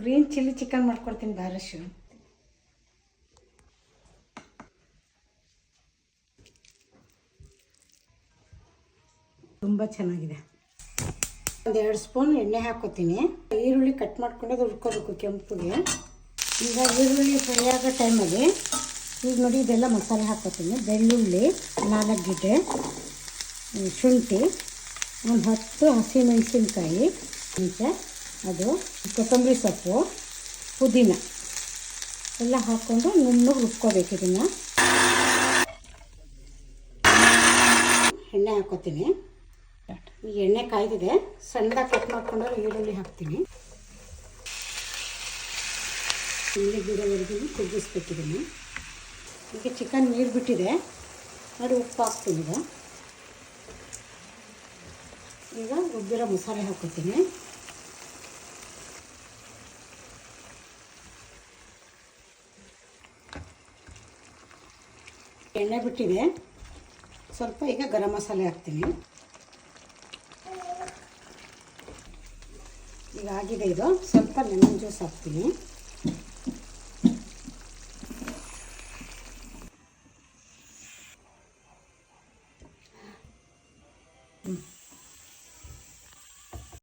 Green chilli chicken ಮಾಡ್ಕೊಡ್ತೀನಿ ಬಾರಶು. ತುಂಬ ಚೆನ್ನಾಗಿದೆ. 1-2 ಸ್ಪೂನ್ ಎಣ್ಣೆ ಹಾಕೋತೀನಿ. ಈರುಳ್ಳಿ ಕಟ್ ಮಾಡ್ಕೊಂಡು ಹುರ್ಕೋಬೇಕು ಕೆಂಪುಗೆ. ಈಗ ಈರುಳ್ಳಿ ಫ್ರೈ ಆಗೋ ಟೈಮಲ್ಲಿ ಈಗ ನೋಡಿ ಇದೆಲ್ಲ ಮಸಾಲೆ ಹಾಕೋತೀನಿ. ಬೆಳ್ಳುಳ್ಳಿ 4 ಗೆಡ್ಡೆ, ಶುಂಠಿ, ಒಂದು 10 ಹಸಿಮೆಣಸಿನ್ಕಾಯಿ, ಮುಂಚೆ ಅದು ಕೊತ್ತಂಬರಿ ಸೊಪ್ಪು, ಪುದೀನ ಎಲ್ಲ ಹಾಕ್ಕೊಂಡು ನುಣ್ಣಗೆ ರುಬ್ಕೋಬೇಕು. ಇದನ್ನು ಎಣ್ಣೆ ಹಾಕೋತೀನಿ. ಈಗ ಎಣ್ಣೆ ಕಾಯ್ದಿದೆ. ಸಣ್ಣದಾಗಿ ಕಟ್ ಮಾಡ್ಕೊಂಡು ಈರುಳ್ಳಿ ಹಾಕ್ತೀನಿ. ಈರುಳ್ಳಿ ಗಿಡವರೆಗೂ ಕುದಿಸ್ಬೇಕಿದ್ದೀನಿ. ಈಗ ಚಿಕನ್ ನೀರು ಬಿಟ್ಟಿದೆ, ನೋಡಿ ಉಪ್ಪು ಹಾಕ್ತೀನಿ. ಈಗ ರುಬ್ಬಿರೋ ಮಸಾಲೆ ಹಾಕೋತೀನಿ. ಎಣ್ಣೆ ಬಿಟ್ಟಿದೆ, ಸ್ವಲ್ಪ ಈಗ ಗರಂ ಮಸಾಲೆ ಹಾಕ್ತೀನಿ. ಈಗ ಆಗಿದೆ ಇದು. ಸ್ವಲ್ಪ ಲೆಮನ್ ಜ್ಯೂಸ್ ಹಾಕ್ತೀನಿ.